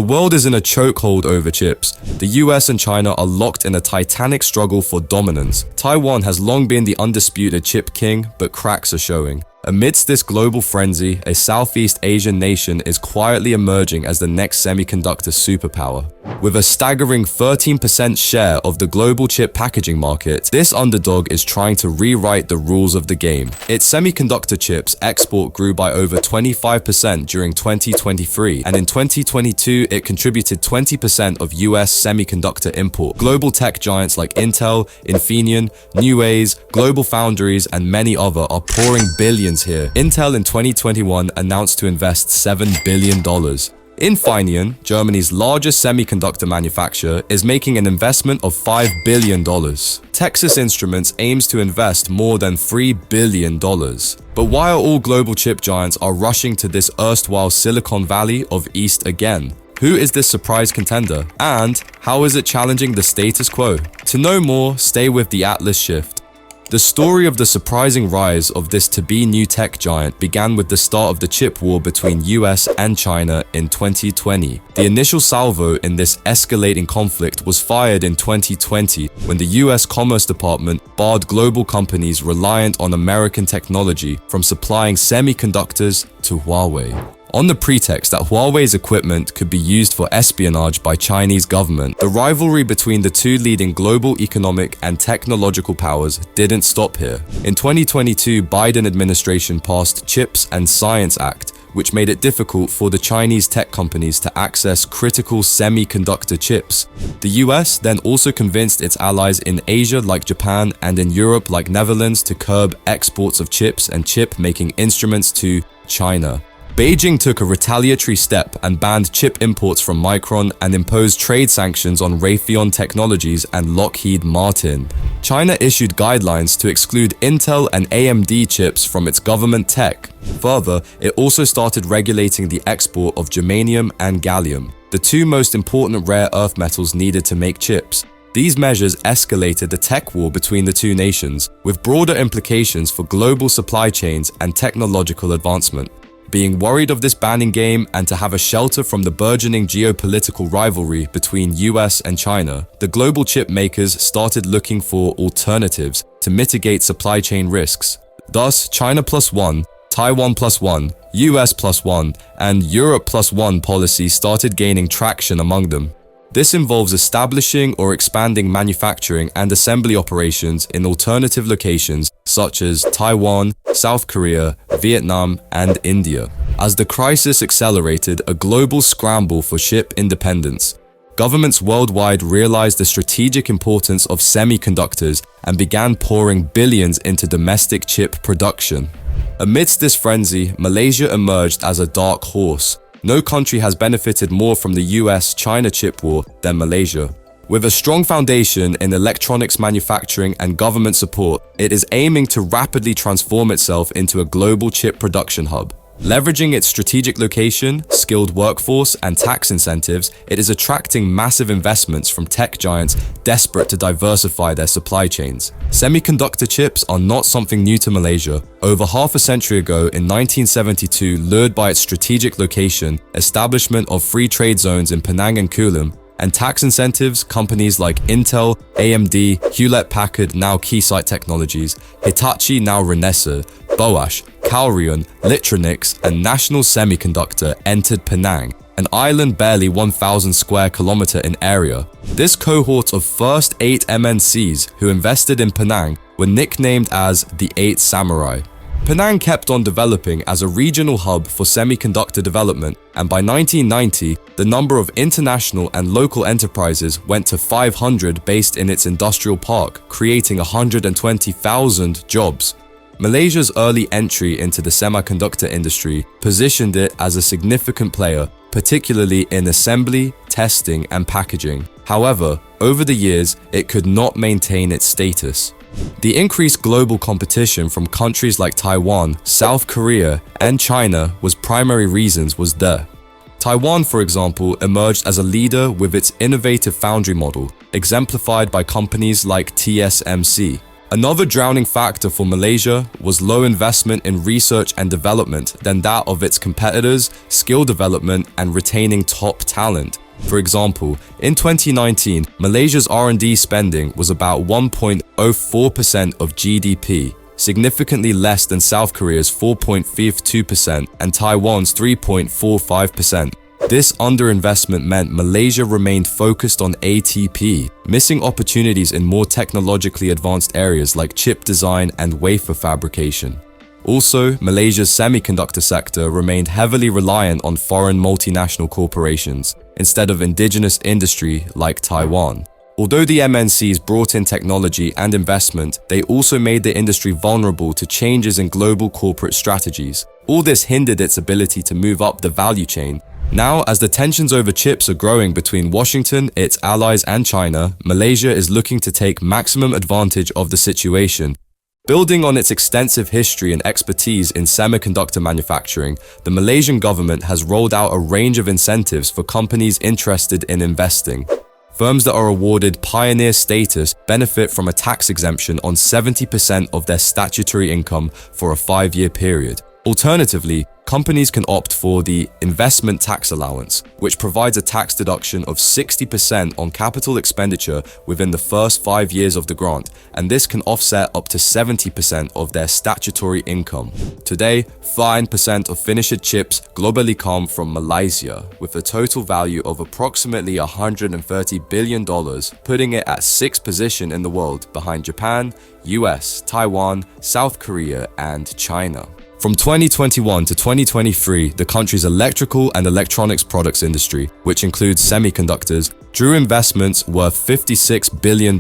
world is in a chokehold over chips. The US and China are locked in a titanic struggle for dominance. Taiwan has long been the undisputed chip king, but cracks are showing. Amidst this global frenzy, a Southeast Asian nation is quietly emerging as the next semiconductor superpower. With a staggering 13% share of the global chip packaging market, this underdog is trying to rewrite the rules of the game. Its semiconductor chips export grew by over 25% during 2023, and in 2022, it contributed 20% of US semiconductor import. Global tech giants like Intel, Infineon, Newways, Global Foundries, and many other are pouring billions here. Intel in 2021 announced to invest $7 billion. Infineon, Germany's largest semiconductor manufacturer, is making an investment of $5 billion. Texas Instruments aims to invest more than $3 billion. But why are all global chip giants are rushing to this erstwhile Silicon Valley of East again? Who is this surprise contender? And how is it challenging the status quo? To know more, stay with the Atlas Shift. The story of the surprising rise of this to-be new tech giant began with the start of the chip war between US and China in 2020. The initial salvo in this escalating conflict was fired in 2020 when the US Commerce Department barred global companies reliant on American technology from supplying semiconductors to Huawei. On the pretext that Huawei's equipment could be used for espionage by Chinese government, the rivalry between the two leading global economic and technological powers didn't stop here. In 2022, Biden administration passed CHIPS and Science Act, which made it difficult for the Chinese tech companies to access critical semiconductor chips. The US then also convinced its allies in Asia like Japan and in Europe like Netherlands to curb exports of chips and chip-making instruments to China. Beijing took a retaliatory step and banned chip imports from Micron and imposed trade sanctions on Raytheon Technologies and Lockheed Martin. China issued guidelines to exclude Intel and AMD chips from its government tech. Further, it also started regulating the export of germanium and gallium, the two most important rare earth metals needed to make chips. These measures escalated the tech war between the two nations, with broader implications for global supply chains and technological advancement. Being worried of this banning game and to have a shelter from the burgeoning geopolitical rivalry between US and China, the global chip makers started looking for alternatives to mitigate supply chain risks. Thus, China plus one, Taiwan plus one, US plus one, and Europe plus one policies started gaining traction among them. This involves establishing or expanding manufacturing and assembly operations in alternative locations such as Taiwan, South Korea, Vietnam, and India. As the crisis accelerated a global scramble for chip independence, governments worldwide realized the strategic importance of semiconductors and began pouring billions into domestic chip production. Amidst this frenzy, Malaysia emerged as a dark horse. No country has benefited more from the US-China chip war than Malaysia. With a strong foundation in electronics manufacturing and government support, it is aiming to rapidly transform itself into a global chip production hub. Leveraging its strategic location, skilled workforce, and tax incentives, it is attracting massive investments from tech giants desperate to diversify their supply chains. Semiconductor chips are not something new to Malaysia. Over half a century ago, in 1972, lured by its strategic location, establishment of free trade zones in Penang and Kulim, and tax incentives, companies like Intel, AMD, Hewlett-Packard, now Keysight Technologies, Hitachi, now Renesas, Bosch, Kalrion, Litronix, and National Semiconductor entered Penang, an island barely 1,000 square kilometer in area. This cohort of first 8 MNCs who invested in Penang were nicknamed as the 8 Samurai. Penang kept on developing as a regional hub for semiconductor development, and by 1990, the number of international and local enterprises went to 500 based in its industrial park, creating 120,000 jobs. Malaysia's early entry into the semiconductor industry positioned it as a significant player, particularly in assembly, testing, and packaging. However, over the years, it could not maintain its status. The increased global competition from countries like Taiwan, South Korea, and China was primary reasons was there. Taiwan, for example, emerged as a leader with its innovative foundry model, exemplified by companies like TSMC. Another drowning factor for Malaysia was low investment in research and development than that of its competitors, skill development, and retaining top talent. For example, in 2019, Malaysia's R&D spending was about 1.04% of GDP, significantly less than South Korea's 4.52% and Taiwan's 3.45%. This underinvestment meant Malaysia remained focused on ATP, missing opportunities in more technologically advanced areas like chip design and wafer fabrication. Also, Malaysia's semiconductor sector remained heavily reliant on foreign multinational corporations, instead of indigenous industry like Taiwan. Although the MNCs brought in technology and investment, they also made the industry vulnerable to changes in global corporate strategies. All this hindered its ability to move up the value chain. Now, as the tensions over chips are growing between Washington, its allies, and China, Malaysia is looking to take maximum advantage of the situation. Building on its extensive history and expertise in semiconductor manufacturing, the Malaysian government has rolled out a range of incentives for companies interested in investing. Firms that are awarded pioneer status benefit from a tax exemption on 70% of their statutory income for a 5-year period. Alternatively, companies can opt for the investment tax allowance, which provides a tax deduction of 60% on capital expenditure within the first 5 years of the grant, and this can offset up to 70% of their statutory income. Today, 5% of finished chips globally come from Malaysia, with a total value of approximately $130 billion, putting it at 6th position in the world behind Japan, US, Taiwan, South Korea, and China. From 2021 to 2023, the country's electrical and electronics products industry, which includes semiconductors, drew investments worth $56 billion,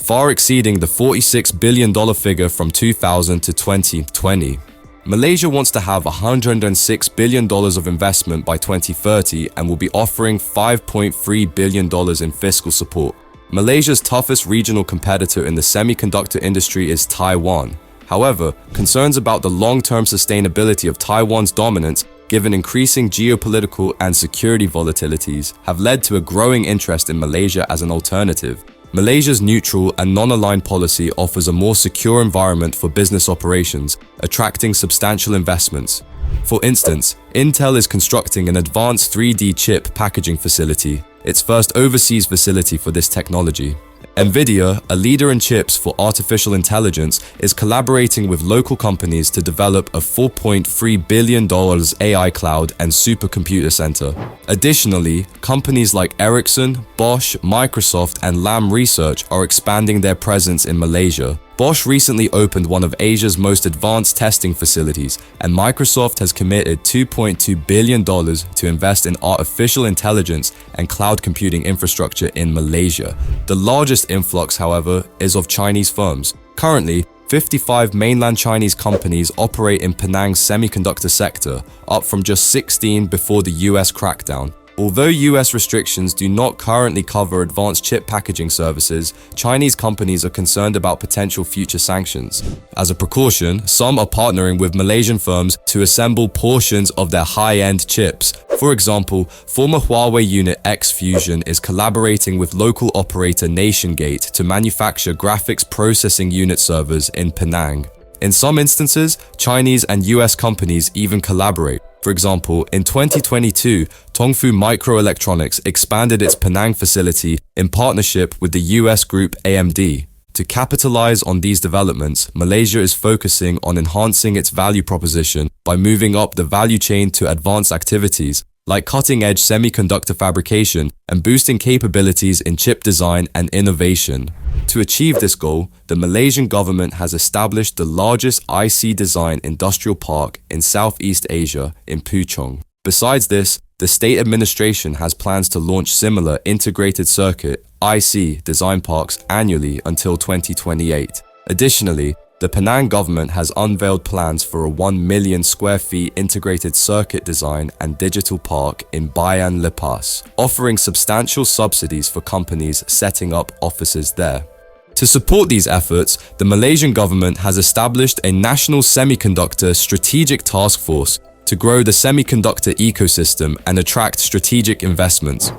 far exceeding the $46 billion figure from 2000 to 2020. Malaysia wants to have $106 billion of investment by 2030 and will be offering $5.3 billion in fiscal support. Malaysia's toughest regional competitor in the semiconductor industry is Taiwan. However, concerns about the long-term sustainability of Taiwan's dominance, given increasing geopolitical and security volatilities, have led to a growing interest in Malaysia as an alternative. Malaysia's neutral and non-aligned policy offers a more secure environment for business operations, attracting substantial investments. For instance, Intel is constructing an advanced 3D chip packaging facility, its first overseas facility for this technology. NVIDIA, a leader in chips for artificial intelligence, is collaborating with local companies to develop a $4.3 billion AI cloud and supercomputer center. Additionally, companies like Ericsson, Bosch, Microsoft, and Lam Research are expanding their presence in Malaysia. Bosch recently opened one of Asia's most advanced testing facilities, and Microsoft has committed $2.2 billion to invest in artificial intelligence and cloud computing infrastructure in Malaysia. The largest influx, however, is of Chinese firms. Currently, 55 mainland Chinese companies operate in Penang's semiconductor sector, up from just 16 before the US crackdown. Although US restrictions do not currently cover advanced chip packaging services, Chinese companies are concerned about potential future sanctions. As a precaution, some are partnering with Malaysian firms to assemble portions of their high-end chips. For example, former Huawei unit X Fusion is collaborating with local operator NationGate to manufacture graphics processing unit servers in Penang. In some instances, Chinese and US companies even collaborate. For example, in 2022, Tongfu Microelectronics expanded its Penang facility in partnership with the US group AMD. To capitalize on these developments, Malaysia is focusing on enhancing its value proposition by moving up the value chain to advanced activities like cutting-edge semiconductor fabrication and boosting capabilities in chip design and innovation. To achieve this goal, the Malaysian government has established the largest IC design industrial park in Southeast Asia in Puchong. Besides this, the state administration has plans to launch similar integrated circuit IC design parks annually until 2028. Additionally, the Penang government has unveiled plans for a 1 million square feet integrated circuit design and digital park in Bayan Lepas, offering substantial subsidies for companies setting up offices there. To support these efforts, the Malaysian government has established a national semiconductor strategic task force to grow the semiconductor ecosystem and attract strategic investments.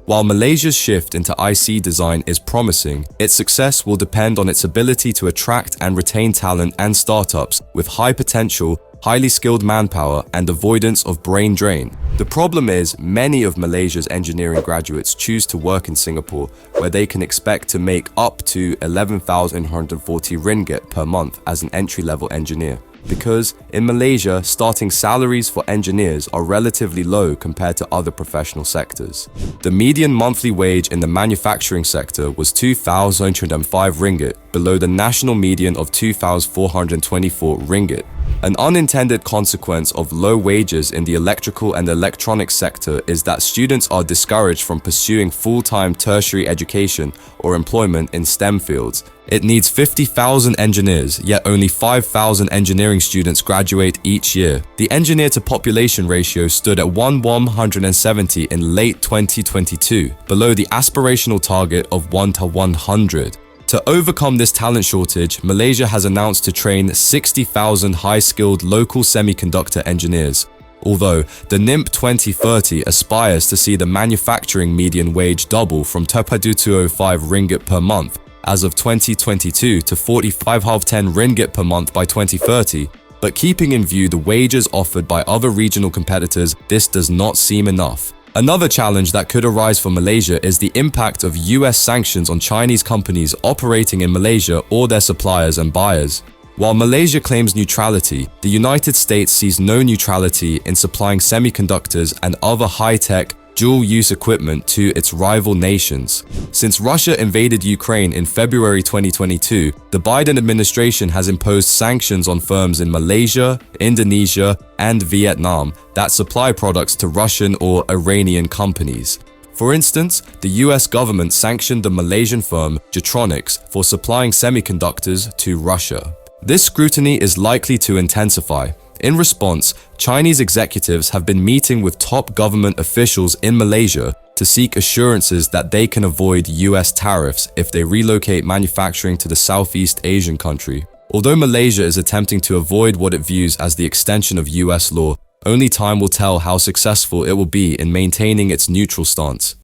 While Malaysia's shift into IC design is promising, its success will depend on its ability to attract and retain talent and startups with high potential, highly skilled manpower, and avoidance of brain drain. The problem is, many of Malaysia's engineering graduates choose to work in Singapore, where they can expect to make up to 11,140 ringgit per month as an entry-level engineer. Because in Malaysia, starting salaries for engineers are relatively low compared to other professional sectors. The median monthly wage in the manufacturing sector was 2,105 ringgit, below the national median of 2,424 ringgit. An unintended consequence of low wages in the electrical and electronics sector is that students are discouraged from pursuing full-time tertiary education or employment in STEM fields. It needs 50,000 engineers, yet only 5,000 engineering students graduate each year. The engineer-to-population ratio stood at 170 in late 2022, below the aspirational target of 1:100. To overcome this talent shortage, Malaysia has announced to train 60,000 high-skilled local semiconductor engineers. Although the NIMP 2030 aspires to see the manufacturing median wage double from 2,205 ringgit per month as of 2022 to 45.10 ringgit per month by 2030, but keeping in view the wages offered by other regional competitors, this does not seem enough. Another challenge that could arise for Malaysia is the impact of US sanctions on Chinese companies operating in Malaysia or their suppliers and buyers. While Malaysia claims neutrality, the United States sees no neutrality in supplying semiconductors and other high-tech, dual-use equipment to its rival nations. Since Russia invaded Ukraine in February 2022, the Biden administration has imposed sanctions on firms in Malaysia, Indonesia, and Vietnam that supply products to Russian or Iranian companies. For instance, the US government sanctioned the Malaysian firm Getronics for supplying semiconductors to Russia. This scrutiny is likely to intensify. In response, Chinese executives have been meeting with top government officials in Malaysia to seek assurances that they can avoid US tariffs if they relocate manufacturing to the Southeast Asian country. Although Malaysia is attempting to avoid what it views as the extension of US law, only time will tell how successful it will be in maintaining its neutral stance.